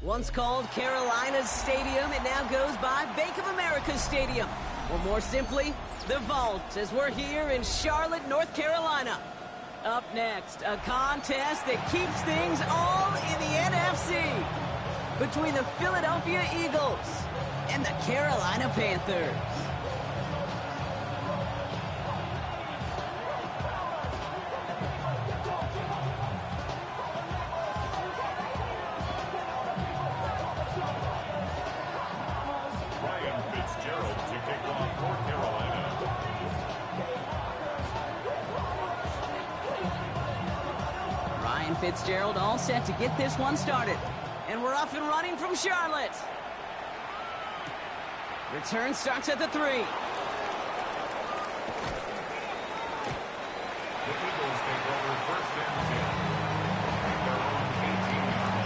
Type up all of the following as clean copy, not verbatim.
Once called Carolina's Stadium, it now goes by Bank of America Stadium. Or more simply, the Vault, as we're here in Charlotte, North Carolina. Up next, a contest that keeps things all in the NFC. Between the Philadelphia Eagles and the Carolina Panthers. Fitzgerald all set to get this one started. And we're off and running from Charlotte. Return starts at the 3. The Eagles take over first and 10. They're on 18 yards.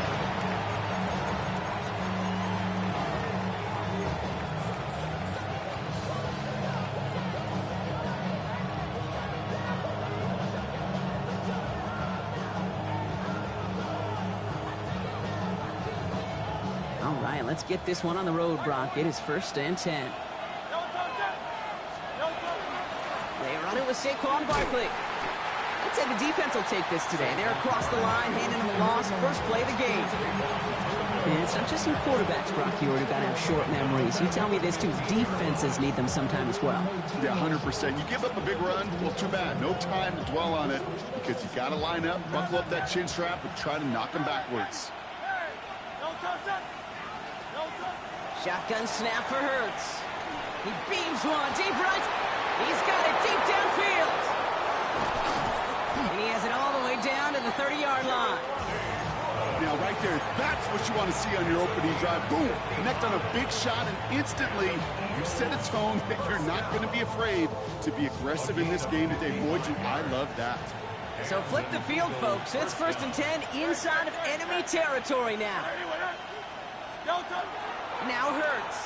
All right, let's get this one on the road, Brock. It is first and 10. They run it with Saquon Barkley. I'd say the defense will take this today. They're across the line, handing them a loss, first play of the game. And it's not just some quarterbacks, Brock, you already got to have short memories. You tell me this, too. Defenses need them sometime as well. Yeah, 100%. You give up a big run, well, too bad. No time to dwell on it because you got to line up, buckle up that chin strap, and try to knock them backwards. Shotgun snap for Hurts. He beams one deep right. He's got it deep downfield. And he has it all the way down to the 30-yard line. Now, right there, that's what you want to see on your opening drive. Boom! Connect on a big shot, and instantly you set a tone that you're not going to be afraid to be aggressive in this game today. Boy, I love that. So flip the field, folks. It's first and 10 inside of enemy territory now. Now Hurts.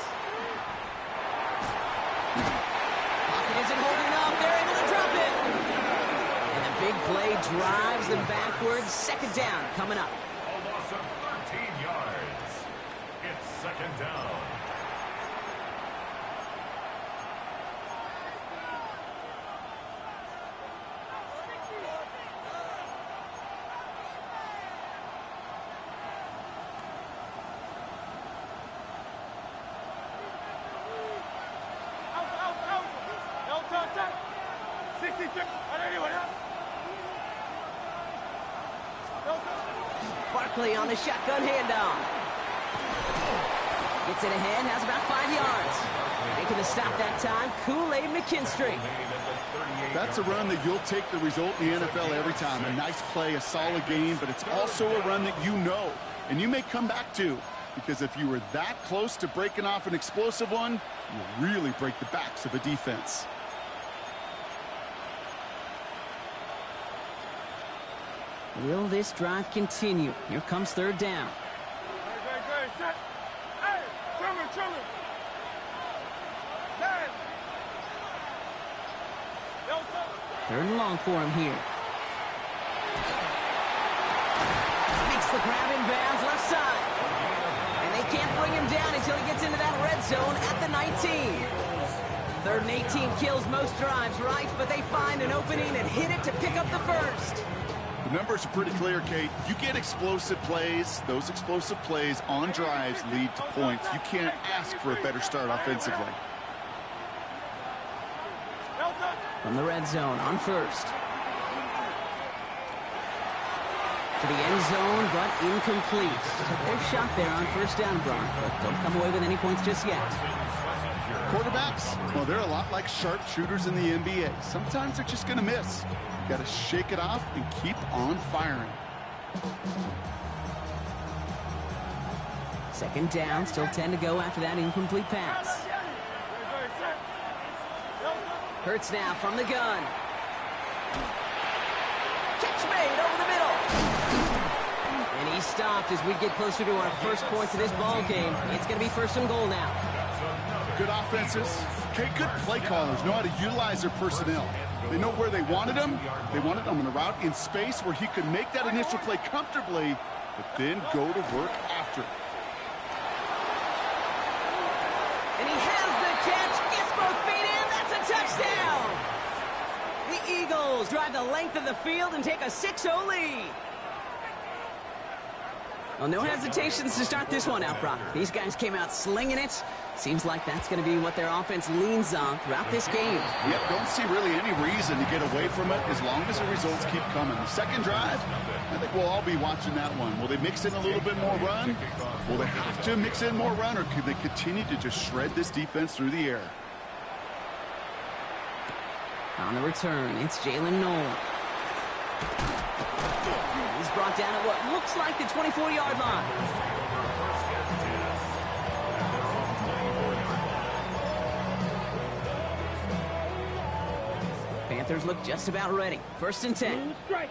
Pocket isn't holding up. They're able to drop it. And the big play drives them backwards. Second down coming up. A loss of 13 yards. It's second down. Barkley on the shotgun handoff. Gets it ahead, has about 5 yards. Making the stop that time, Kool-Aid McKinstry. That's a run that you'll take the result in the NFL every time. A nice play, a solid game, but it's also a run that you know, and you may come back to, because if you were that close to breaking off an explosive one, you really break the backs of a defense. Will this drive continue? Here comes third down. Third and long for him here. Makes the grab in bounds left side. And they can't bring him down until he gets into that red zone at the 19. Third and 18 kills most drives, right? But they find an opening and hit it to pick up the first. The numbers are pretty clear, Kate. You get explosive plays. Those explosive plays on drives lead to points. You can't ask for a better start offensively. From the red zone on first. To the end zone, but incomplete. Took their shot there on first down, Brock, but don't come away with any points just yet. Quarterbacks, well, they're a lot like sharpshooters in the NBA. Sometimes they're just going to miss. You got to shake it off and keep on firing. Second down, still 10 to go after that incomplete pass. Hurts now from the gun. Catch made over the middle. And he stopped as we get closer to our first points of this ball game. It's going to be first and goal now. Good offenses. Okay, good play callers know how to utilize their personnel. They know where they wanted him. They wanted him on a route in space where he could make that initial play comfortably, but then go to work after. catch, gets both feet in, that's a touchdown! The Eagles drive the length of the field and take a 6-0 lead. Well, no hesitations to start this one out, Brock. These guys came out slinging it. Seems like that's going to be what their offense leans on throughout this game. Yep, don't see really any reason to get away from it as long as the results keep coming. The second drive, I think we'll all be watching that one. Will they mix in a little bit more run? Will they have to mix in more run, or could they continue to just shred this defense through the air? On the return, it's Jalen Noel. He's brought down at what looks like the 24-yard line. Panthers look just about ready. 1st and 10. Striker.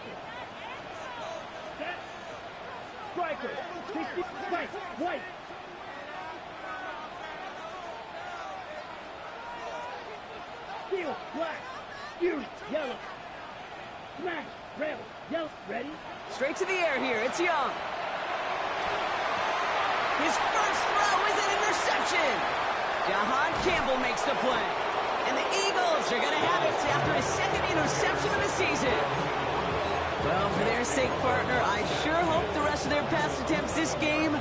Set. Striker. 60. Right. White. Steel. Black. Fuse. Yellow. Smash. Red. Yellow. Ready? Straight to the air here. It's Young. His first throw is an interception. Jahan Campbell makes the play. And the Eagles are going to have it after his 2nd interception of the season. Well, for their sake, partner, I sure hope the rest of their pass attempts this game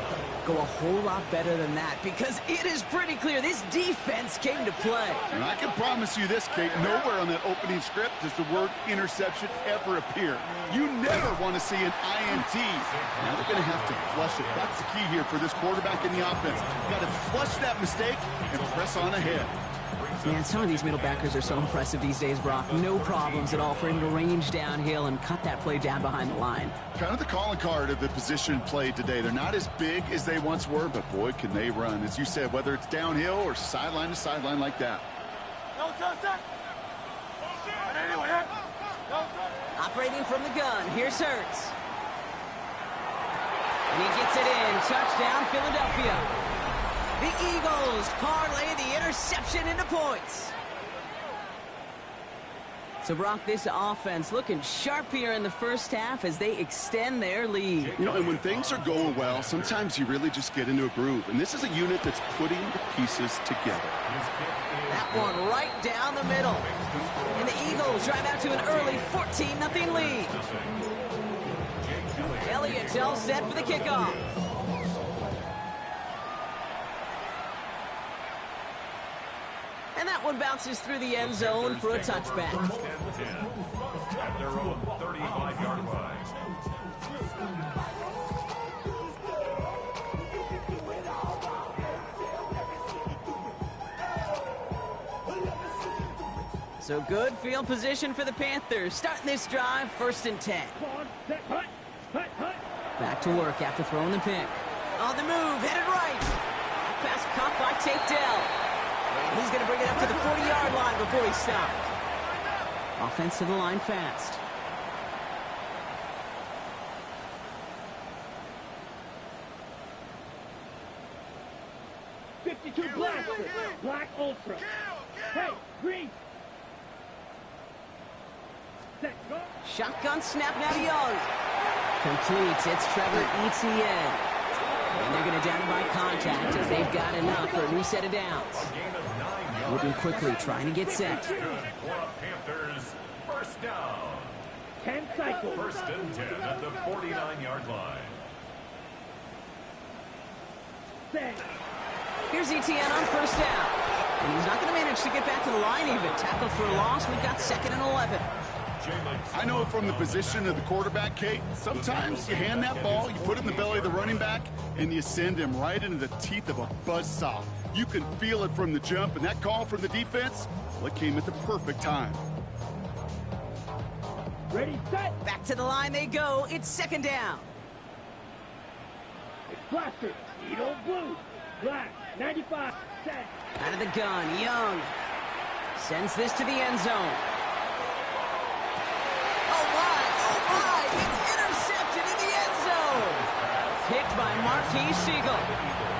go a whole lot better than that, because it is pretty clear this defense came to play. And I can promise you this, Kate, nowhere on that opening script does the word interception ever appear. You never want to see an INT. Now they're going to have to flush it. That's the key here for this quarterback in the offense. Got to flush that mistake and press on ahead. Man, some of these middle backers are so impressive these days, Brock. No problems at all for him to range downhill and cut that play down behind the line. Kind of the calling card of the position played today. They're not as big as they once were, but boy, can they run. As you said, whether it's downhill or sideline to sideline like that. Operating from the gun, here's Hurts. And he gets it in. Touchdown, Philadelphia. The Eagles parlay the interception into points. So, Brock, this offense looking sharp here in the first half as they extend their lead. You know, and when things are going well, sometimes you really just get into a groove. And this is a unit that's putting the pieces together. That one right down the middle. And the Eagles drive out to an early 14-0 lead. Elliott's all set for the kickoff. And that one bounces through the end zone for a touchback. At their own 35-yard line. So good field position for the Panthers. Starting this drive, 1st and 10. Back to work after throwing the pick. On the move, headed right. Pass caught by Tate Dell. And he's going to bring it up to the 40-yard line before he stopped. Offense to the line fast. .52 black. Black Ultra. Hey, green. Set. Go. Shotgun snap now to Young. Completes. It's Trevor Etienne. And they're going to down him by contact as they've got enough for a new set of downs. Moving quickly, trying to get set. Panthers, first down. 10 cycles. 1st and 10 at the 49-yard line. Set. Here's Etienne on 1st down. And he's not going to manage to get back to the line even. Tackled for a loss. We've got 2nd and 11. I know from the position of the quarterback, Kate, sometimes you hand that ball, you put it in the belly of the running back, and you send him right into the teeth of a buzzsaw. You can feel it from the jump, and that call from the defense, well, it came at the perfect time. Ready, set. Back to the line they go. It's 2nd down. Blaster. Eagle blue. Black. 95. Set. Out of the gun, Young. Sends this to the end zone. Oh my, it's intercepted in the end zone. Picked by Marquis Siegel.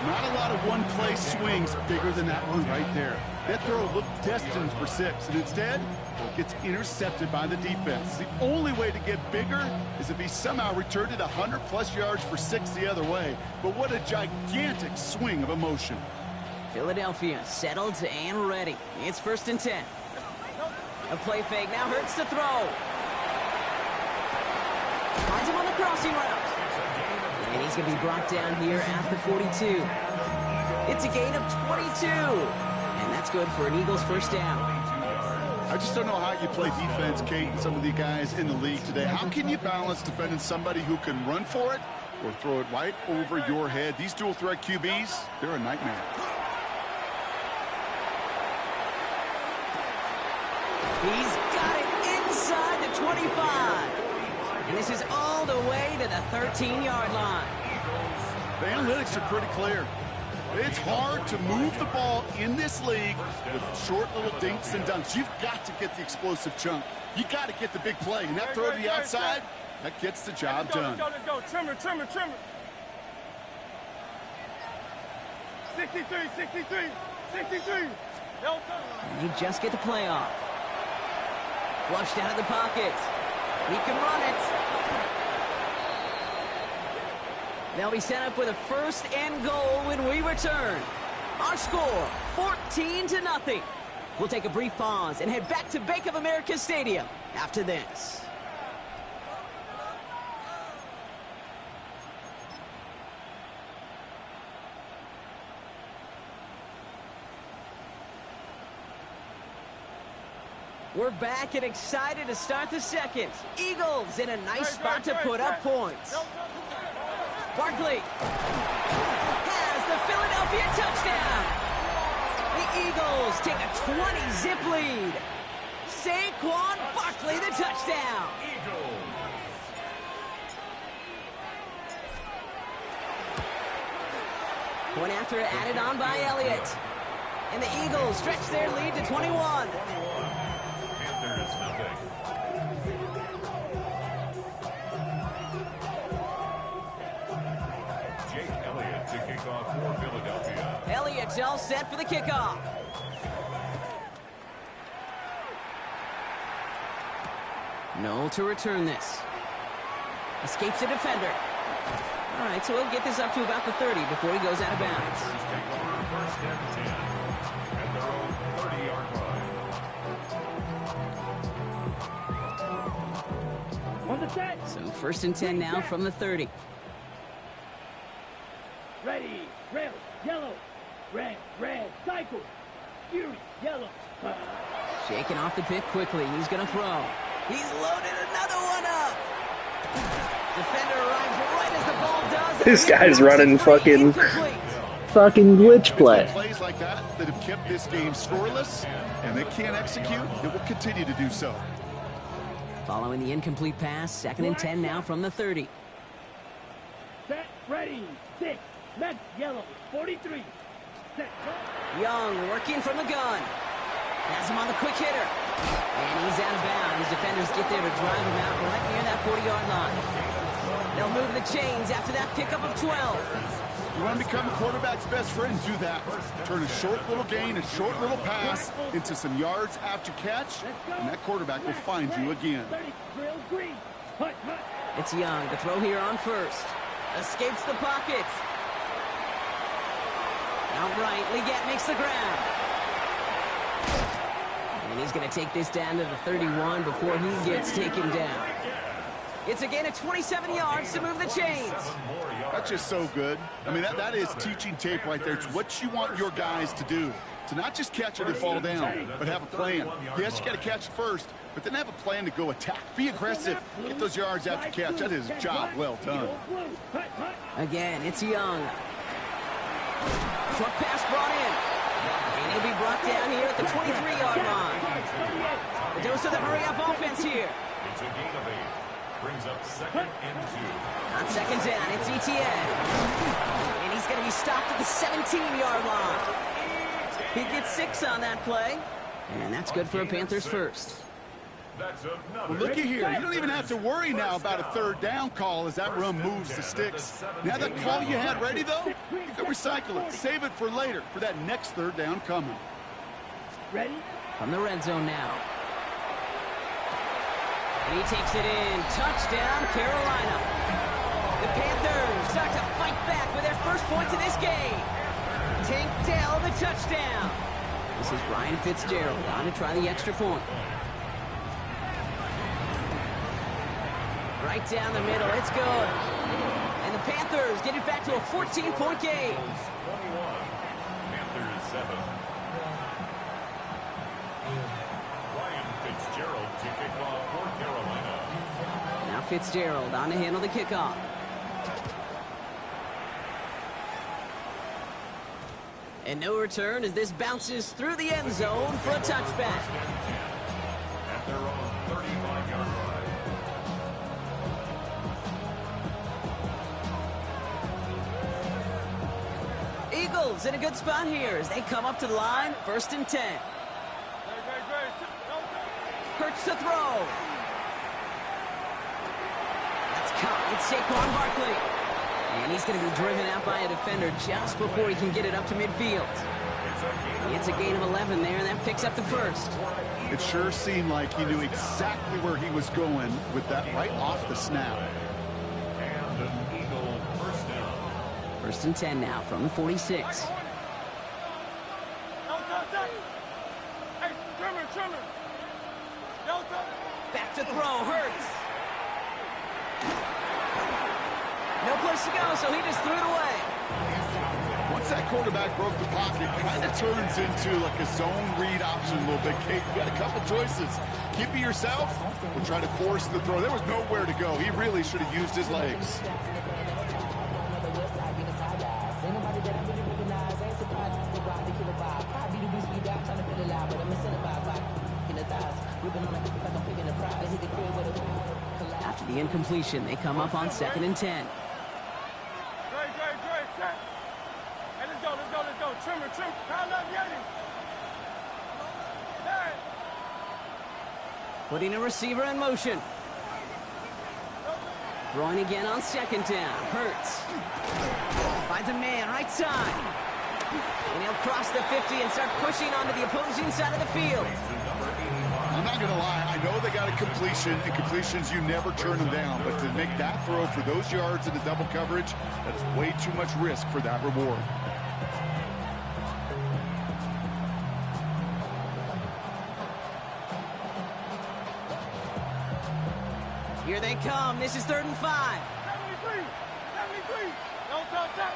Not a lot of one-play swings bigger than that one right there. That throw looked destined for 6, and instead, it gets intercepted by the defense. The only way to get bigger is if he somehow returned it 100-plus yards for 6 the other way. But what a gigantic swing of emotion. Philadelphia settled and ready. It's 1st and 10. A play fake now hurts to throw. Finds him on the crossing route. And he's going to be brought down here at the 42. It's a gain of 22. And that's good for an Eagles first down. I just don't know how you play defense, Kate, and some of the guys in the league today. How can you balance defending somebody who can run for it or throw it right over your head? These dual threat QBs, they're a nightmare. He's got it inside the 25. And this is all the way to the 13-yard line. The analytics are pretty clear. It's hard to move the ball in this league with short little dinks and dunks. You've got to get the explosive chunk. You got to get the big play. And that throw to the outside, that gets the job done. Let's go. Trimmer. 63. And he just get the play off. Flushed out of the pocket. He can run it. They'll be set up with a 1st and goal when we return. Our score, 14-0. We'll take a brief pause and head back to Bank of America Stadium after this. We're back and excited to start the second. Eagles in a nice spot to put up points. Barkley has the Philadelphia touchdown. The Eagles take a 20-zip lead. Saquon Barkley the touchdown. Point after added on by Elliott. And the Eagles stretch their lead to 21. Elliott's all set for the kickoff. Noel to return this. Escapes a defender. All right, so he'll get this up to about the 30 before he goes out of bounds. First and 10 at their own 30-yard line. On the set. So 1st and 10 now from the 30. Ready. Red. Yellow. Red. Cycle. Fury. Yellow. Shaking off the pick quickly. He's going to throw. He's loaded another one up. Defender arrives right as the ball does. This guy's running fucking glitch play. Plays like that have kept this game scoreless, and they can't execute. It will continue to do so. Following the incomplete pass, 2nd and 10 now from the 30. Set. Ready. 6. Left. Yellow. 43. Set. Young working from the gun. Has him on the quick hitter. And he's out of bounds. Defenders get there to drive him out right near that 40-yard line. They'll move the chains after that pickup of 12. You want to become a quarterback's best friend, do that. Turn a short little gain, a short little pass into some yards after catch, and that quarterback will find you again. It's Young to throw here on 1st. Escapes the pocket. Outright, Leggett makes the ground. And he's going to take this down to the 31 before he gets taken down. It's a gain of 27 yards to move the chains. That's just so good. I mean, that is teaching tape right there. It's what you want your guys to do. To not just catch it and fall down, but have a plan. Yes, you got to catch it first, but then have a plan to go attack. Be aggressive. Get those yards after catch. That is a job well done. Again, it's Young. Short pass brought in. And he'll be brought down here at the 23-yard line. The dose of the hurry-up offense here. It's a gain of 8. Brings up 2nd and 2. On 2nd down, it's ETN. And he's going to be stopped at the 17-yard line. He gets 6 on that play. And that's good for a Panthers first. That's Well, looky here. You don't even have to worry now about a 3rd down call as that run moves the sticks. Now that call you had ready, though, you can recycle it. Save it for later, for that next 3rd down coming. Ready? From the red zone now. And he takes it in. Touchdown, Carolina. The Panthers start to fight back with their first points in this game. Tank Dell, the touchdown. This is Ryan Fitzgerald on to try the extra point. Right down the middle, it's good. And the Panthers get it back to a 14-point game. 21. Panthers 7. Ryan Fitzgerald to kick off for Carolina. Now Fitzgerald on to handle the kickoff. And no return as this bounces through the end zone for a touchback. At their own 35-yard line. Eagles in a good spot here as they come up to the line, 1st and 10. Hurts to throw. That's caught. It's Saquon Barkley. And he's going to be driven out by a defender just before he can get it up to midfield. It's a gain of 11 there, and that picks up the first. It sure seemed like he knew exactly where he was going with that right off the snap. And an Eagle first down. 1st and 10 now from the 46. Back to throw, Hurts. No place to go, so he just threw it away. Once that quarterback broke the pocket, kind of turns into like a zone read option a little bit. Kate, you got a couple choices. Keep it yourself or try to force the throw. There was nowhere to go. He really should have used his legs. After the incompletion, they come up on 2nd and 10. Putting a receiver in motion. Throwing again on 2nd down. Hurts. Finds a man right side. And he'll cross the 50 and start pushing onto the opposing side of the field. I'm not going to lie. I know they got a completion, and completions, you never turn them down. But to make that throw for those yards in the double coverage, that's way too much risk for that reward. Here they come. This is 3rd and 5. 73. Don't touch that.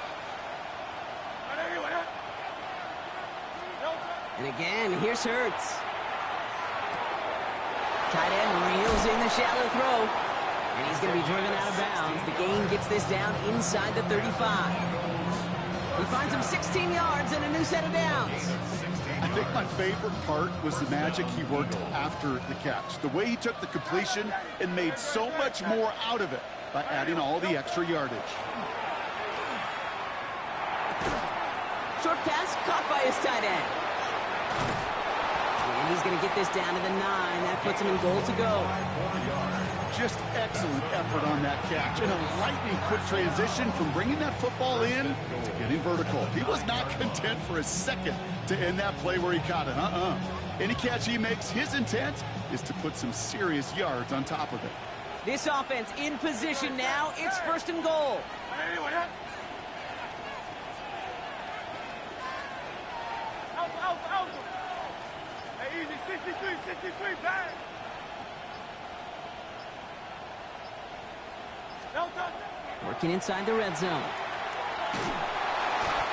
And again, here's Hurts. Tight end reels in the shallow throw. And he's going to be driven out of bounds. The gain gets this down inside the 35. He finds him 16 yards and a new set of downs. I think my favorite part was the magic he worked after the catch. The way he took the completion and made so much more out of it by adding all the extra yardage. Short pass caught by his tight end. And he's going to get this down to the 9. That puts him in goal to go. Just excellent effort on that catch. And a lightning quick transition from bringing that football in to getting vertical. He was not content for a second to end that play where he caught it. Any catch he makes, his intent is to put some serious yards on top of it. This offense in position now. It's 1st and goal. Hey, easy, 63, bang. Working inside the red zone.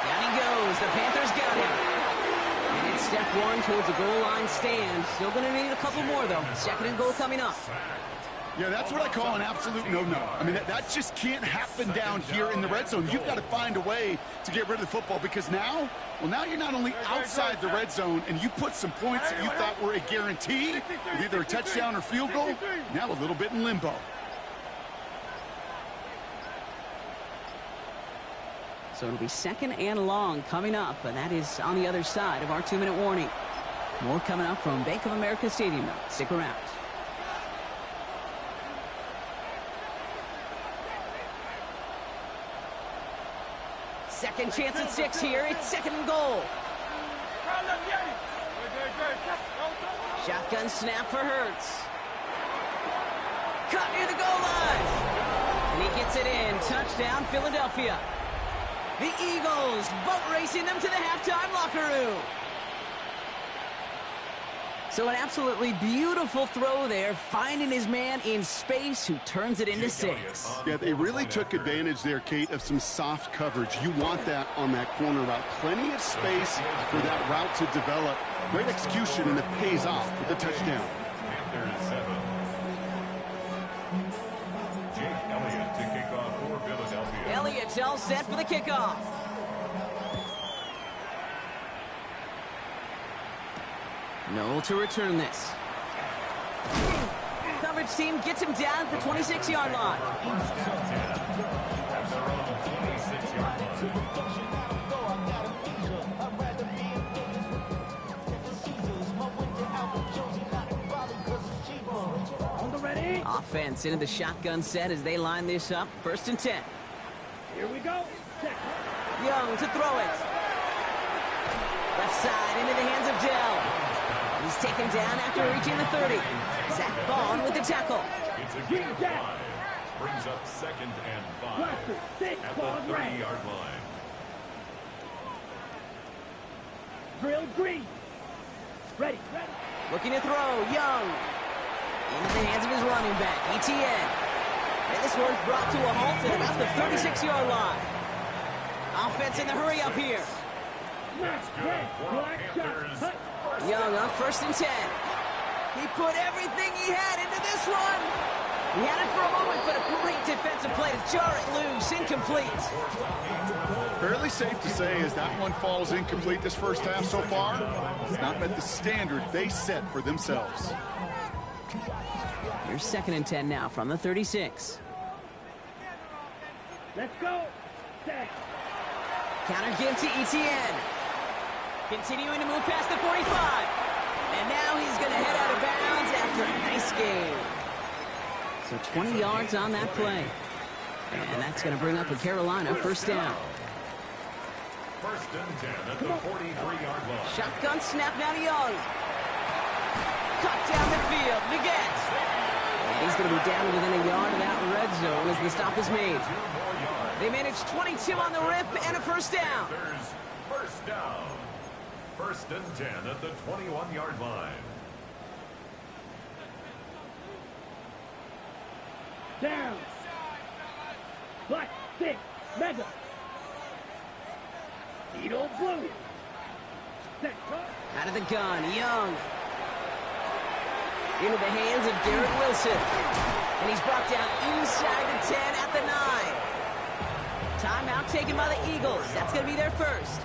Down he goes. The Panthers got him. And it's step 1 towards a goal line stand. Still going to need a couple more, though. 2nd and goal coming up. Yeah, that's what I call an absolute no-no. I mean, that just can't happen down here in the red zone. You've got to find a way to get rid of the football because now you're not only outside the red zone and you put some points that you thought were a guarantee, with either a touchdown or field goal, now a little bit in limbo. So it'll be 2nd and long coming up, and that is on the other side of our 2-minute warning. More coming up from Bank of America Stadium. Stick around. Second chance at 6 here. It's 2nd and goal. Shotgun snap for Hurts. Cut near the goal line. And he gets it in. Touchdown, Philadelphia. The Eagles boat racing them to the halftime locker room. So an absolutely beautiful throw there, finding his man in space who turns it into 6. Yeah, they really took advantage there, Kate, of some soft coverage. You want that on that corner route. Plenty of space for that route to develop. Great execution, and it pays off with the touchdown. Panthers 7. Jake Elliott to kick off for Philadelphia. Elliott's all set for the kickoff. Noel to return this. Coverage team gets him down at the 26-yard line. Offense into the shotgun set as they line this up. 1st and 10. Here we go. Young to throw it. Left side into the hands of Dell. He's taken down after reaching the 30. Zach Bond with the tackle. It's a gain of 5. Brings up 2nd and 5 at the 30-yard line. Drill green. Ready. Looking to throw. Young. Into the hands of his running back, ETN. And this one's brought to a halt at about the 36-yard line. Offense in the hurry up here. Young on 1st and 10. He put everything he had into this one. He had it for a moment, but a great defensive play to jar it loose. Incomplete. Fairly safe to say as that one falls incomplete this first half so far. It's not met the standard they set for themselves. Here's 2nd and 10 now from the 36. Let's go. Set. Counter give to ETN. Continuing to move past the 45. And now he's going to head out of bounds after a nice game. So 20 yards on that play. And that's going to bring up a Carolina 1st down. 1st and 10 at the 43-yard line. Shotgun snap now to Young. Cut down the field. Leggett. He's going to be down within a yard of that red zone as the stop is made. They managed 22 on the rip and a 1st down. 1st down. 1st and 10 at the 21-yard line. Down. Black 6. Mega. Needle blue. Set. Out of the gun. Young. Into the hands of Garrett Wilson. And he's brought down inside the 10 at the 9. Timeout taken by the Eagles. That's going to be their 1st.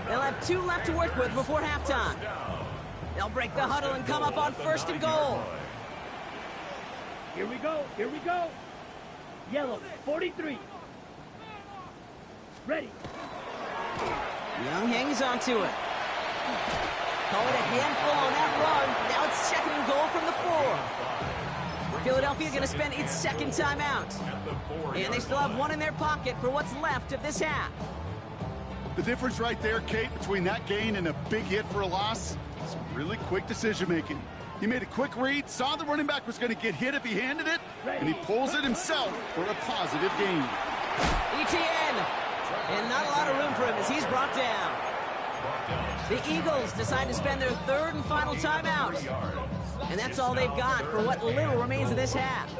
They'll have 2 left to work with before halftime. They'll break the huddle and come up on 1st and goal. Here we go. Here we go. Yellow 43. Ready. Young hangs on to it. Call it a handful on that run. Now it's 2nd and goal from the 4. Philadelphia going to spend its 2nd timeout. And they still have 1 in their pocket for what's left of this half. The difference right there, Kate, between that gain and a big hit for a loss, some really quick decision-making. He made a quick read, saw the running back was going to get hit if he handed it, and he pulls it himself for a positive gain. ETN. And not a lot of room for him as he's brought down. The Eagles decide to spend their 3rd and final timeout. And that's all they've got for what little remains of this half.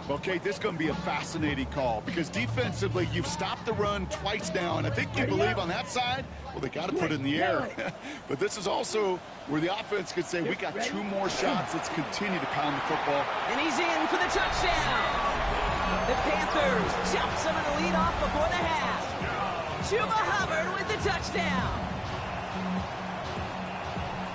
Well, Kate, this is going to be a fascinating call because defensively, you've stopped the run twice now, and I think you believe on that side, well, they got to put it in the air. But this is also where the offense could say, we got 2 more shots. Let's continue to pound the football. And he's in for the touchdown. The Panthers jump some of the lead off before the half. Chuba Hubbard with the touchdown.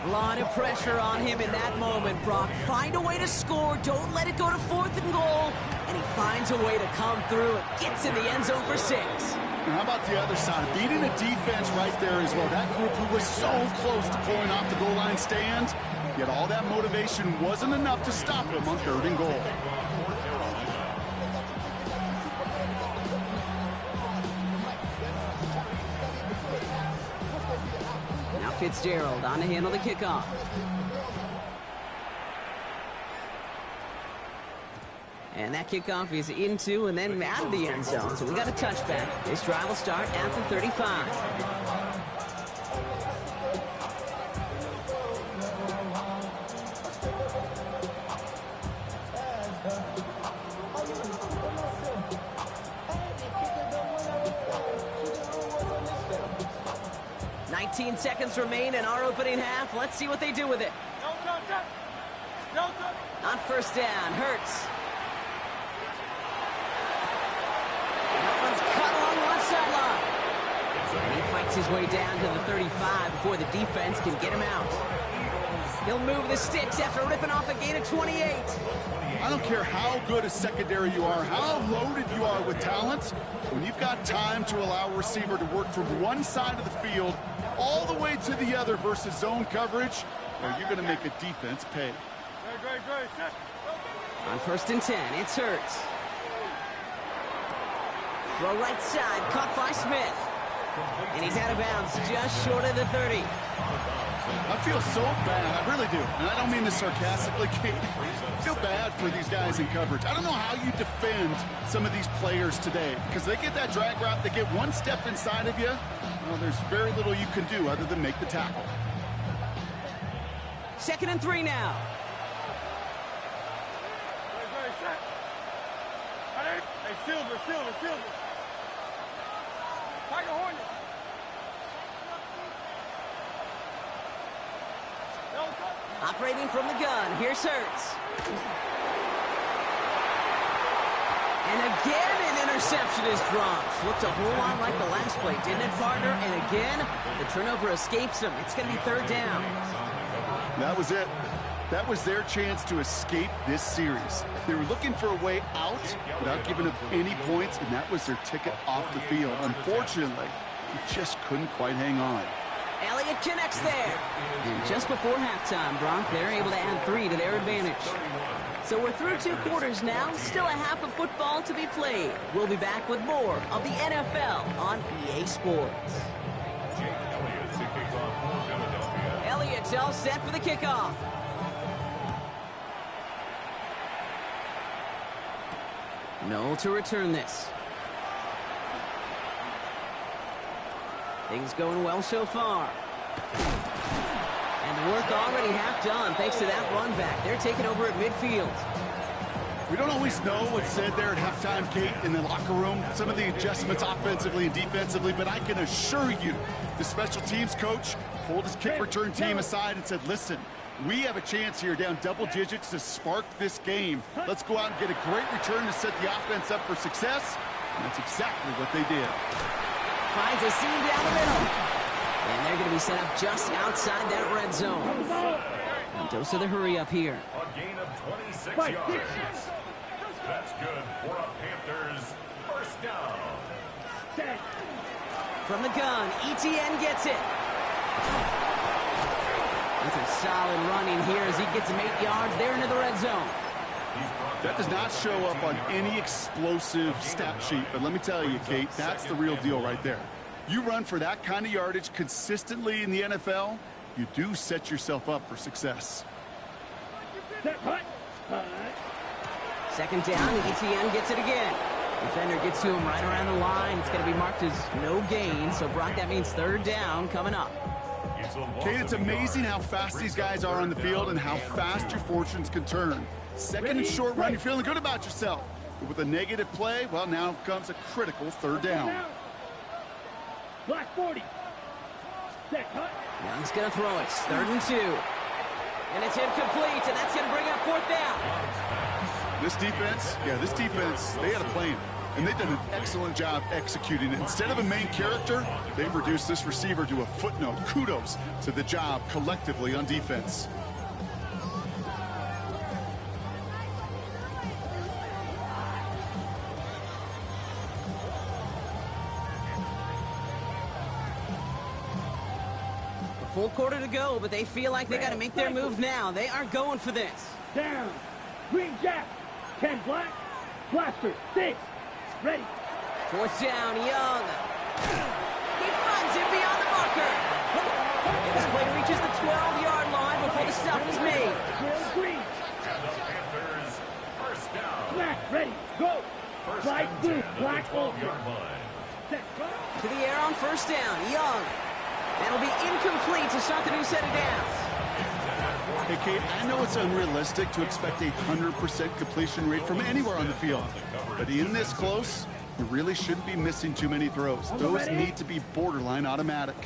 A lot of pressure on him in that moment, Brock. Find a way to score. Don't let it go to 4th and goal. And he finds a way to come through and gets in the end zone for 6. And how about the other side? Beating a defense right there as well. That group who was so close to pulling off the goal line stand, yet all that motivation wasn't enough to stop him on 3rd and goal. Fitzgerald on to handle the kickoff. And that kickoff is into and then out of the end zone. So we got a touchback. This drive will start at the 35. 19 seconds remain in our opening half. Let's see what they do with it. On first down, Hurts. That one's cut along the left sideline. And he fights his way down to the 35 before the defense can get him out. He'll move the sticks after ripping off a gain of 28. I don't care how good a secondary you are, how loaded you are with talent. When you've got time to allow a receiver to work from one side of the field all the way to the other versus zone coverage, well, you're going to make a defense pay. On first and 10, it's Hurts. Throw right side, caught by Smith. And he's out of bounds, just short of the 30. I feel so bad, I really do. And I don't mean this sarcastically, Kate. I feel bad for these guys in coverage. I don't know how you defend some of these players today, because they get that drag route, they get one step inside of you. Well, there's very little you can do other than make the tackle. 2nd and 3 now. Hey, Silver. Tiger Hornet. Operating from the gun, here's Hurts. And again, an interception is dropped. Looked a whole lot like the last play, didn't it, partner? And again, the turnover escapes him. It's going to be 3rd down. That was it. That was their chance to escape this series. They were looking for a way out without giving up any points, and that was their ticket off the field. Unfortunately, he just couldn't quite hang on. Elliott connects there. And just before halftime, Bronk, they're able to add 3 to their advantage. So we're through 2 quarters now. Still a half of football to be played. We'll be back with more of the NFL on EA Sports. Elliott's all set for the kickoff. No to return this. Things going well so far. And the work already half done thanks to that run back. They're taking over at midfield. We don't always know what's said there at halftime, Kate, in the locker room. Some of the adjustments offensively and defensively, but I can assure you the special teams coach pulled his kick return team aside and said, listen, we have a chance here down double digits to spark this game. Let's go out and get a great return to set the offense up for success. And that's exactly what they did. Finds a seam down the middle. And they're going to be set up just outside that red zone. And dose of the hurry up here. A gain of 26 yards. That's good for a Panthers first down. From the gun, ETN gets it. And some solid running here as he gets him 8 yards there into the red zone. That does not show up on any explosive stat sheet, but let me tell you, Kate, that's the real deal right there. You run for that kind of yardage consistently in the NFL, you do set yourself up for success. 2nd down, ETN gets it again. Defender gets to him right around the line. It's going to be marked as no gain, so Brock, that means 3rd down coming up. Kate, it's amazing how fast these guys are on the field and how fast your fortunes can turn. 2nd and short run, you're feeling good about yourself. But with a negative play, well, now comes a critical 3rd down. Black 40. Young's going to throw it. 3rd and 2. And it's incomplete, and that's going to bring up 4th down. This defense, they had a plan. And they've done an excellent job executing it. Instead of a main character, they've reduced this receiver to a footnote. Kudos to the job collectively on defense. A full quarter to go, but they feel like they got to make their move now. They are going for this. Down. Green Jack. 10 black. Blaster. 6. Ready. 4th down, Young. He finds it beyond the marker. And this play reaches the 12-yard line before the stop is made. Green. And the Panthers first down. Black Ready, go. First Slide and blue, 10 at black the 12-yard ultra. line. Set, go. To the air on first down. Young. That'll be incomplete to start the new set of downs. Hey, Kate, I know it's unrealistic to expect a 100% completion rate from anywhere on the field. But in this close, you really shouldn't be missing too many throws. Those need to be borderline automatic.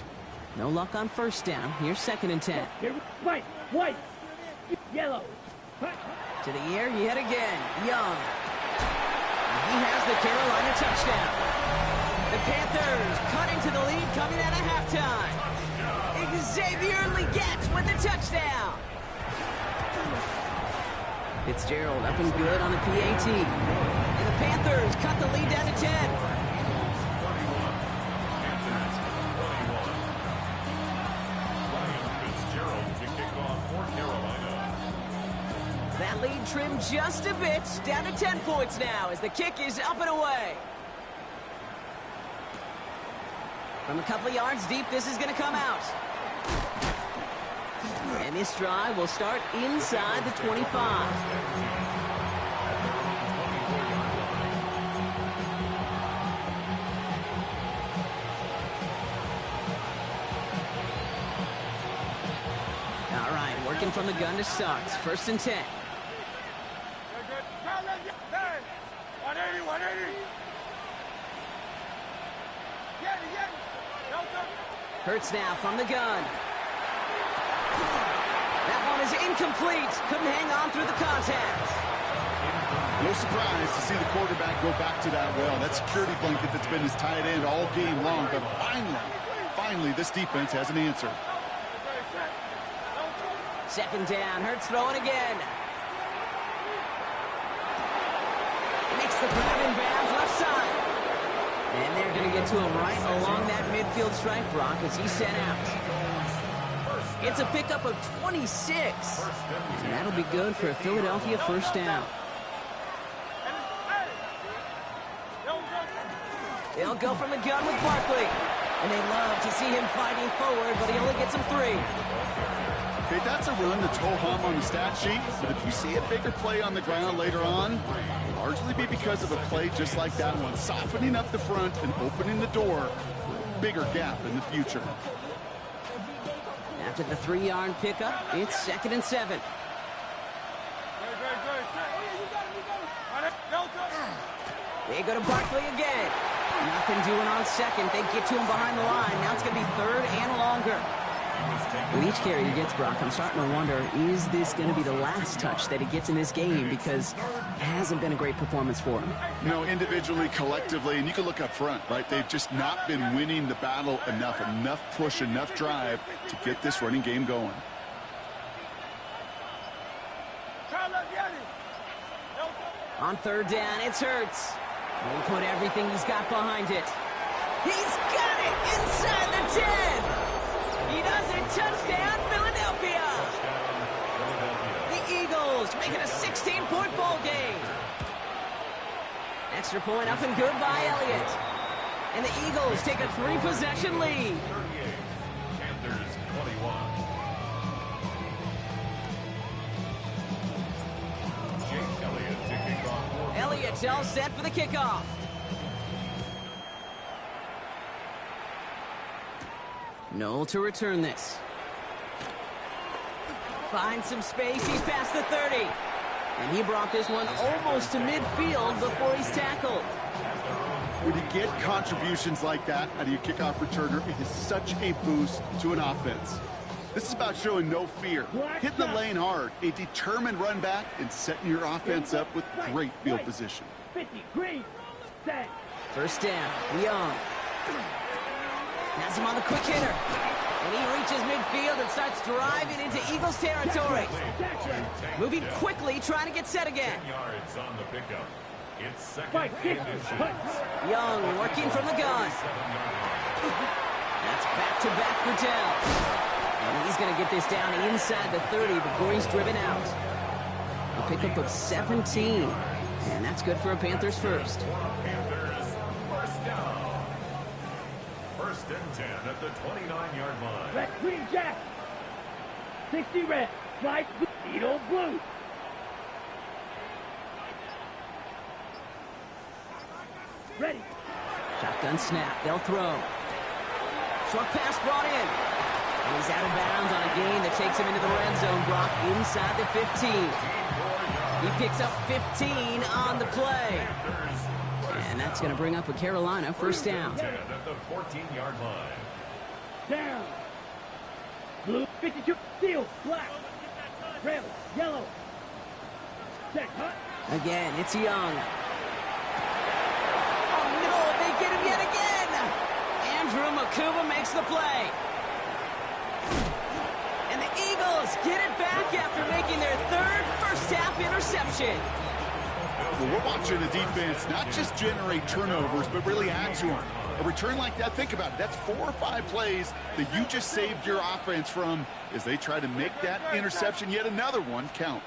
No luck on first down. Here's 2nd and 10. Here, white, yellow. To the air yet again. Young. He has the Carolina touchdown. The Panthers cut into the lead coming out of halftime. Xavier Legette with the touchdown. Fitzgerald up and good on the PAT. And the Panthers cut the lead down to 10. That lead trimmed just a bit, down to 10 points now as the kick is up and away. From a couple of yards deep, this is going to come out. And this drive will start inside the 25. All right, working from the gun to start. 1st and 10. Good. 180, 180. Get it. Delta. Hurts now from the gun. That one is incomplete. Couldn't hang on through the contact. No surprise to see the quarterback go back to that well. That security blanket that's been his tight end all game long. But finally, this defense has an answer. 2nd down. Hurts throwing again. Makes the grab in bounds left side. And they're going to get to him right along that midfield stripe, Brock, as he's sent out. It's a pickup of 26. And that'll be good for a Philadelphia 1st down. They'll go from the gun with Barkley. And they love to see him fighting forward, but he only gets him 3. Okay, that's a run that's ho-hum on the stat sheet, but if you see a bigger play on the ground later on, it'll largely be because of a play just like that one, softening up the front and opening the door for a bigger gap in the future. After the 3-yard pickup, it's 2nd and 7. They go to Barkley again. Nothing doing on 2nd. They get to him behind the line. Now it's going to be 3rd and longer. With each carry he gets, Brock, I'm starting to wonder, is this going to be the last touch that he gets in this game? Because it hasn't been a great performance for him. No, individually, collectively, and you can look up front, right? They've just not been winning the battle enough push, enough drive to get this running game going. On 3rd down, it's Hurts. He'll put everything he's got behind it. He's got it inside the 10. He does it. Touchdown, Philadelphia. The Eagles make it a 16-point ball game. Extra point up and good by Elliott. And the Eagles take a 3-possession lead. Panthers 21. Jake Elliott to kick off. Elliott's all set for the kickoff. Noel to return this. Finds some space. He's past the 30. And he brought this one almost to midfield before he's tackled. When you get contributions like that out of your kickoff returner, it is such a boost to an offense. This is about showing no fear, hitting the lane hard, a determined run back, and setting your offense up with great field position. 50, green, set. 1st down, Young. Has him on the quick hitter. And he reaches midfield and starts driving into Eagles territory. Moving quickly, trying to get set again. 10 yards on the pickup. It's 2nd and 6. Young working from the gun. That's back-to-back for Dell. And he's going to get this down inside the 30 before he's driven out. A pickup of 17. And that's good for a Panthers 1st. Panthers 1st down. 1st and 10 at the 29-yard line. Red, green, jack. 60 red, slide blue, needle blue. Ready. Shotgun snap. They'll throw. Short pass brought in. And he's out of bounds on a gain that takes him into the red zone, Brock, inside the 15. He picks up 15 on the play. And that's going to bring up a Carolina first down. 10 at the 14-yard line. Down. Blue, 52, steel, black. Trail, yellow. Set, hut. Again, it's Young. Oh, no, they get him yet again. Andrew Makuba makes the play. And the Eagles get it back after making their third first-half interception. Well, we're watching the defense not just generate turnovers, but really add to them. A return like that, think about it. That's 4 or 5 plays that you just saved your offense from as they try to make that interception, yet another one, count.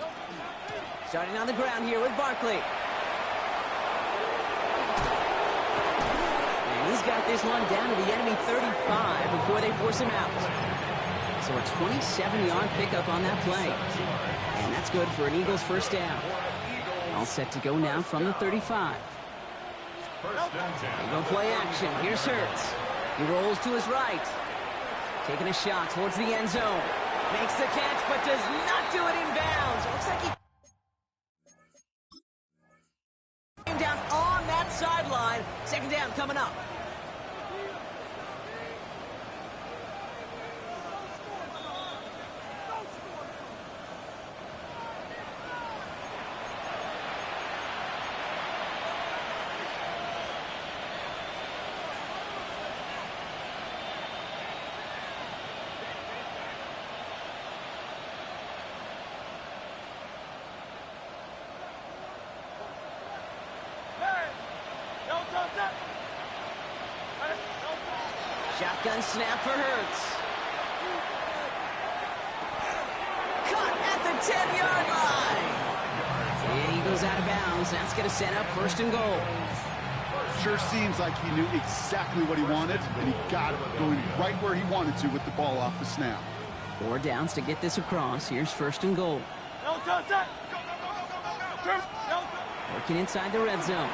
Starting on the ground here with Barkley. And he's got this one down to the enemy 35 before they force him out. So a 27-yard pickup on that play. And that's good for an Eagles first down. All set to go now from the 35. They go play action. Here's Hurts. He rolls to his right. Taking a shot towards the end zone. Makes the catch, but does not do it in bounds. It looks like he came down on that sideline. Second down coming up. Shotgun snap for Hurts. Caught at the 10-yard line. And he goes out of bounds. That's going to set up first and goal. Sure seems like he knew exactly what he wanted, and he got it going right where he wanted to with the ball off the snap. 4 downs to get this across. Here's first and goal. Working inside the red zone.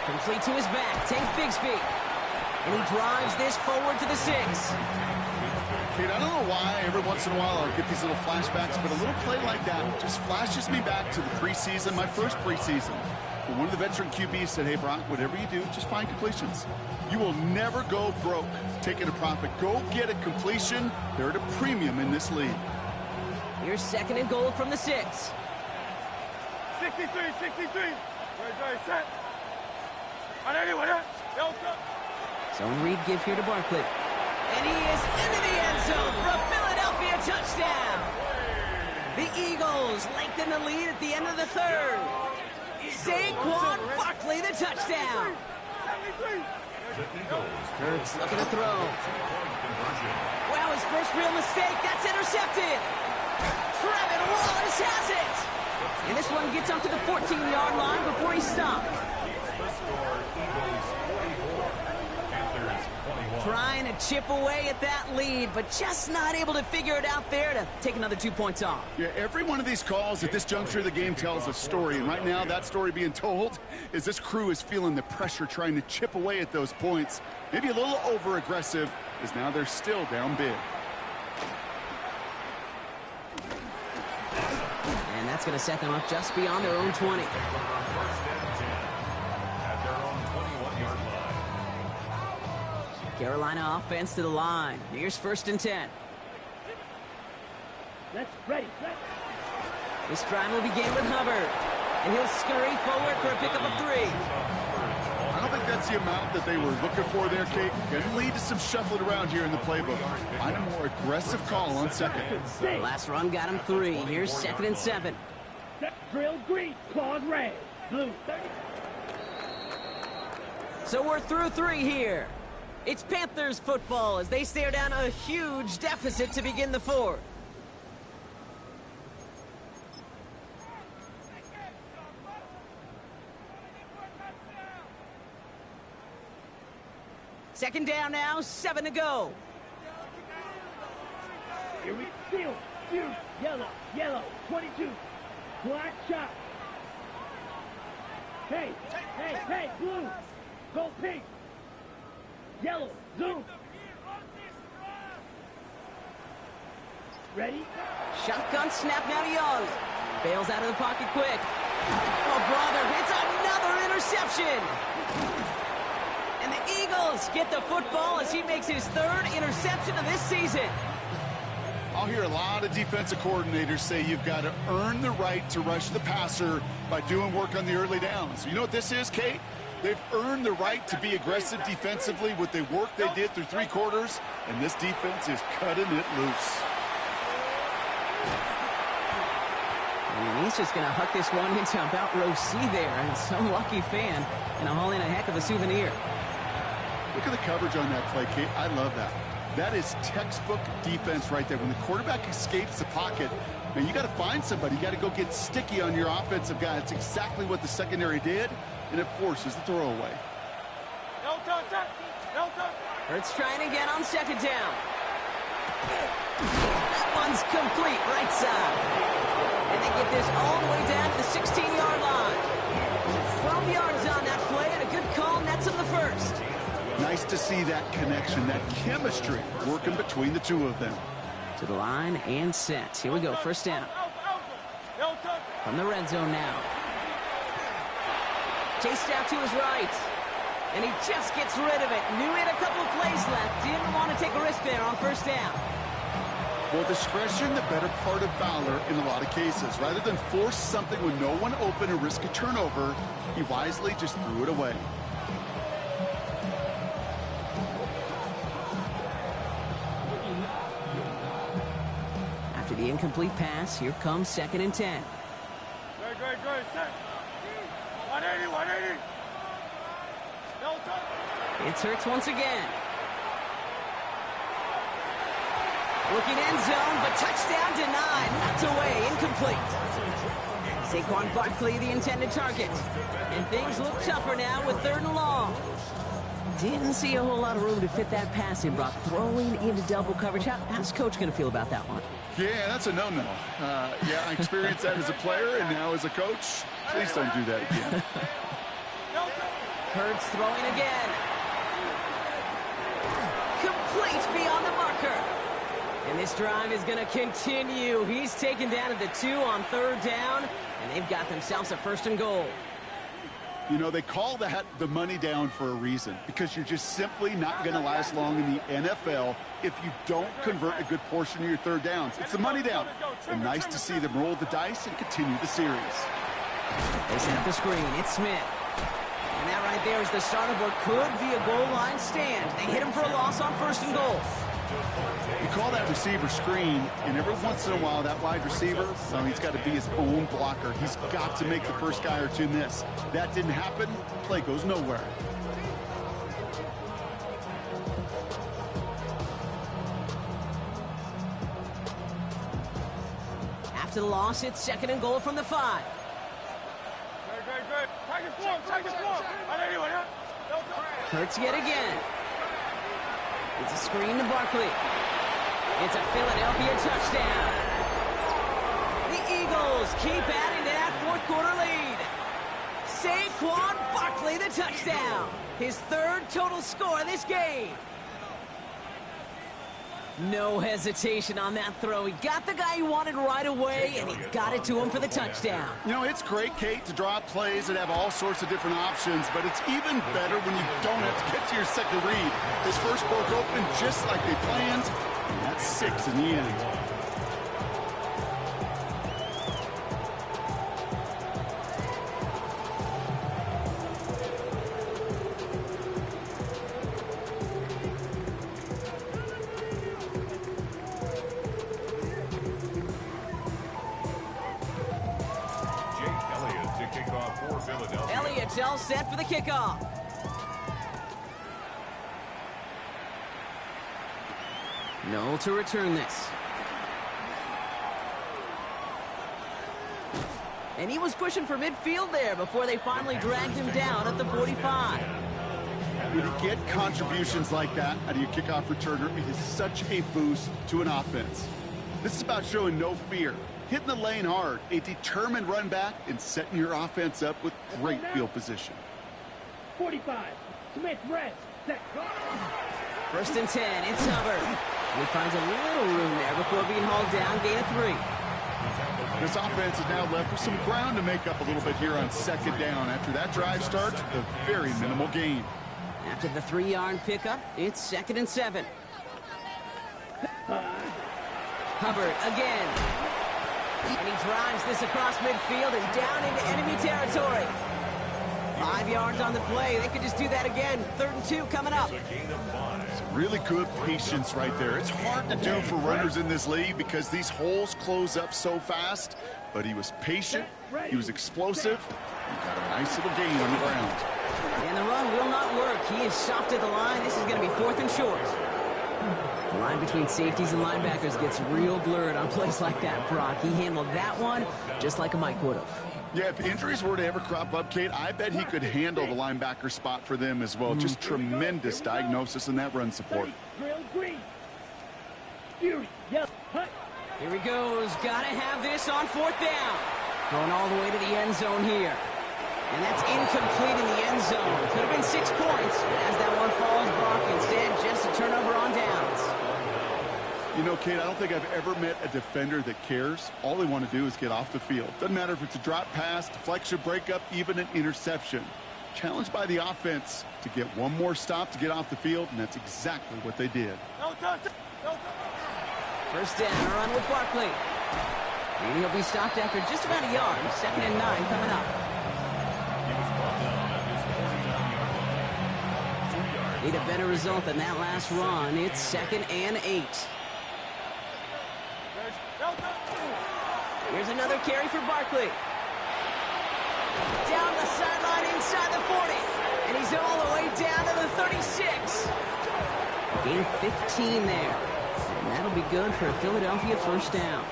Complete to his back. Take Bigsby. And he drives this forward to the 6. Kate, I don't know why every once in a while I'll get these little flashbacks, but a little play like that just flashes me back to the preseason, my first preseason. But one of the veteran QBs said, hey, Brock, whatever you do, just find completions. You will never go broke taking a profit. Go get a completion. They're at a premium in this league. Here's second and goal from the 6. 63. Right, set. 180. Zone read give here to Barkley. And he is into the end zone for a Philadelphia touchdown. The Eagles lengthen the lead at the end of the third. Saquon Barkley, the touchdown. Hurts looking to throw. Wow, his first real mistake. That's intercepted. Trevin Wallace has it. And this one gets up to the 14-yard line before he's stopped. Trying to chip away at that lead, but just not able to figure it out there to take another 2 points off. Yeah, every one of these calls at this juncture of the game tells a story, and right now that story being told is this crew is feeling the pressure trying to chip away at those points. Maybe a little over-aggressive, as now they're still down big. And that's going to set them up just beyond their own 20. Carolina offense to the line. Here's first and 10. Let's ready. This drive will begin with Hubbard. And he'll scurry forward for a pickup of 3. I don't think that's the amount that they were looking for there, Kate. Can lead to some shuffling around here in the playbook. Find a more aggressive call on second. Last run got him 3. Here's second and 7. Drill green, clawed red, blue 30. So we're through 3 here. It's Panthers football as they stare down a huge deficit to begin the 4th. Second down now, 7 to go. Here we steal, yellow, 22, black shot. Hey, hey, hey, blue. Go pink. Yellow, zoom. Ready? Shotgun snap now to Young. Bails out of the pocket quick. Oh, brother, it's another interception. And the Eagles get the football as he makes his third interception of this season. I'll hear a lot of defensive coordinators say you've got to earn the right to rush the passer by doing work on the early downs. You know what this is, Kate? They've earned the right to be aggressive defensively with the work they did through 3 quarters, and this defense is cutting it loose. And he's just going to huck this one into about row C there, and some lucky fan and haul in a heck of a souvenir. Look at the coverage on that play, Kate. I love that. That is textbook defense right there. When the quarterback escapes the pocket, man, you got to find somebody. You got to go get sticky on your offensive guy. It's exactly what the secondary did, and it forces the throwaway. Hurts trying again on second down. That one's complete, right side. And they get this all the way down to the 16-yard line. 12 yards on that play, and a good call nets him the first. Nice to see that connection, that chemistry working between the two of them. To the line and set. Here we go, first down. From the red zone now. Chased out to his right. And he just gets rid of it. Knew he had a couple of plays left. Didn't want to take a risk there on first down. Well, discretion, the better part of valor in a lot of cases. Rather than force something with no one open and risk a turnover, he wisely just threw it away. After the incomplete pass, here comes 2nd and 10. Great. Set. 180. It's Hurts once again. Looking end zone, but touchdown denied. Knocked away, incomplete. Saquon Barkley, the intended target. And things look tougher now with 3rd and long. Didn't see a whole lot of room to fit that pass in, Brock. Throwing into double coverage. How's Coach going to feel about that one? Yeah, that's a no-no. Yeah, I experienced that as a player and now as a coach. Please don't do that again. Hurts throwing again. Complete beyond the marker. And this drive is going to continue. He's taken down at the 2 on 3rd down, and they've got themselves a 1st and goal. You know, they call that the money down for a reason, because you're just simply not going to last long in the NFL if you don't convert a good portion of your 3rd downs. It's the money down. And nice to see them roll the dice and continue the series. They set up the screen. It's Smith. And that right there is the start of what could be a goal line stand. They hit him for a loss on 1st and goal. You call that receiver screen, and every once in a while, that wide receiver, he's got to be his own blocker. He's got to make the first guy or two miss. That didn't happen. Play goes nowhere. After the loss, it's 2nd and goal from the 5. Great. Take it forward. 180. Hurts yet again. It's a screen to Barkley. It's a Philadelphia touchdown. The Eagles keep adding to that 4th quarter lead. Saquon Barkley, the touchdown. His 3rd total score of this game. No hesitation on that throw. He got the guy he wanted right away, and he got it to him for the touchdown. You know, it's great, Kate, to draw up plays that have all sorts of different options, but it's even better when you don't have to get to your second read. His first broke open just like they planned, and that's 6 in the end. Elliott's all set for the kickoff. No to return this. And he was pushing for midfield there before they finally dragged him down at the 45. When you get contributions like that out of your kickoff returner, it is such a boost to an offense. This is about showing no fear. Hitting the lane hard, a determined run back, and setting your offense up with great field position. 45. Smith rest. Set. First and 10. It's Hubbard. He finds a little room there before being hauled down. Gain of 3. This offense is now left with some ground to make up a little bit here on second down. After that drive starts, a very minimal gain. After the 3-yard pickup, it's 2nd and 7. Hubbard again. And he drives this across midfield and down into enemy territory. 5 yards on the play. They could just do that again. 3rd and 2 coming up. Some really good patience right there. It's hard to do for runners in this league because these holes close up so fast. But he was patient. He was explosive. He got a nice little gain on the ground. And the run will not work. He is soft at the line. This is going to be 4th and short. The line between safeties and linebackers gets real blurred on plays like that, Brock. He handled that one just like a Mike would have. Yeah, if injuries were to ever crop up, Kate, I bet he could handle the linebacker spot for them as well. Just tremendous diagnosis in that run support. Here he goes. Got to have this on 4th down. Going all the way to the end zone here. And that's incomplete in the end zone. Could have been 6 points. But as that one falls, Brock, instead, just a turnover on downs. You know, Kate, I don't think I've ever met a defender that cares. All they want to do is get off the field. Doesn't matter if it's a drop pass, deflection, breakup, even an interception. Challenged by the offense to get one more stop to get off the field, and that's exactly what they did. First down, a run with Barkley. And he'll be stopped after just about a yard. 2nd and 9 coming up. Need a better result than that last run. It's 2nd and 8. Here's another carry for Barkley. Down the sideline inside the 40. And he's all the way down to the 36. Gain 15 there. And that'll be good for a Philadelphia first down.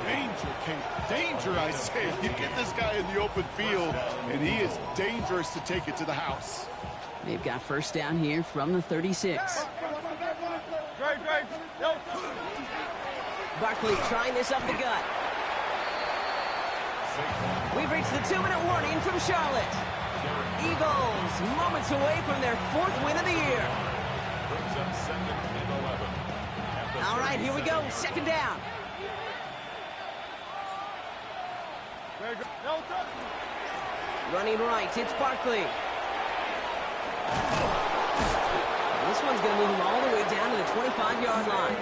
Danger, Kate. Danger, I say. You get this guy in the open field, and he is dangerous to take it to the house. They've got first down here from the 36. Barkley trying this up the gut. We've reached the 2-minute warning from Charlotte. Eagles moments away from their 4th win of the year. All right, here we go. 2nd down. Running right, it's Barkley. This one's going to move him all the way down to the 25-yard line.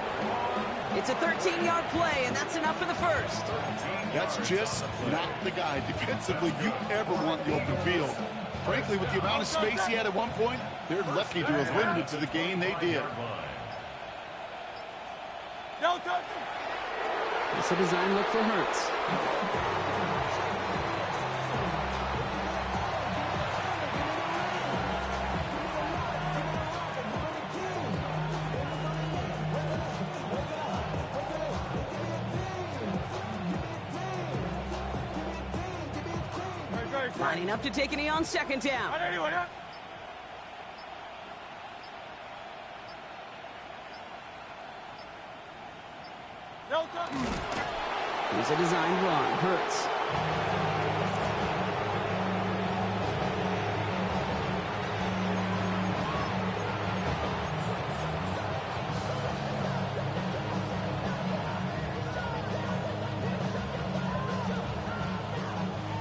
It's a 13-yard play, and that's enough for the first. That's just not the guy defensively you ever want in the open field. Frankly, with the amount of space he had at one point, they're lucky to have limited to the gain they did. It's a design look for Hurts. Lining up to take a knee on 2nd down. Here's a design run. Hurts.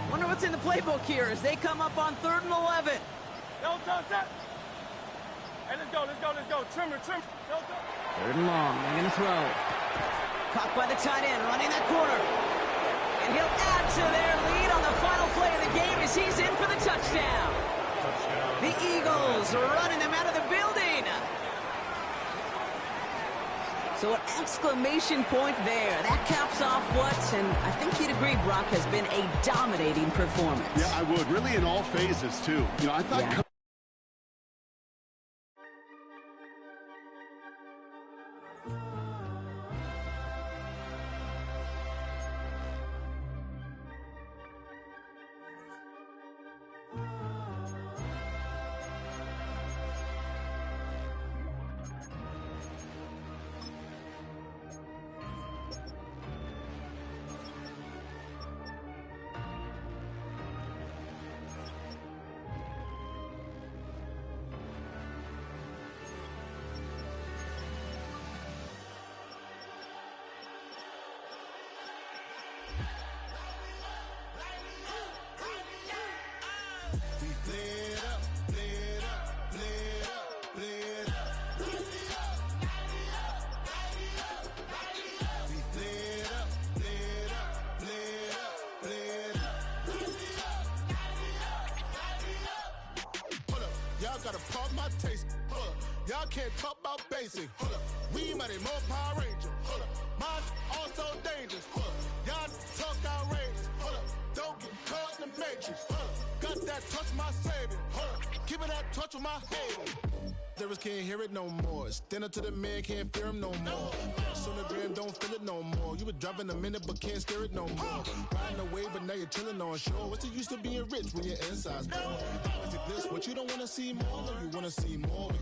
Wonder what's in the playbook here as they come up on 3rd and 11. Hey, let's go. Trimmer. 3rd and long. They're going to throw. Caught by the tight end, running that corner. And he'll add to their lead on the final play of the game as he's in for the touchdown. The Eagles are running them out of the building. So an exclamation point there. That caps off what, and I think you'd agree, Brock, has been a dominating performance. Yeah, I would. Really in all phases, too. You know, I thought... Yeah. We flared up, flared up, flared up, flared up. We flared up, flared up, flared up, flared up. Hold up, y'all gotta pump my taste. Hold up, y'all can't talk about basic. Hold up, we mighty more Power Ranger. Hold up, mine also dangerous. Hold up, y'all talk outrageous. Hold up, don't get caught in the matrix. Hold up, got that touch my savior. Hold up, keeping that touch with my haters. Lyrics can't hear it no more. Stand up to the man, can't fear him no more. On the gram, don't feel it no more. You were driving a minute, but can't steer it no more. Riding away, but now you're chilling on shore. What's the use of being rich when your inside's poor? Is it this? What you don't wanna see more? No, you wanna see more.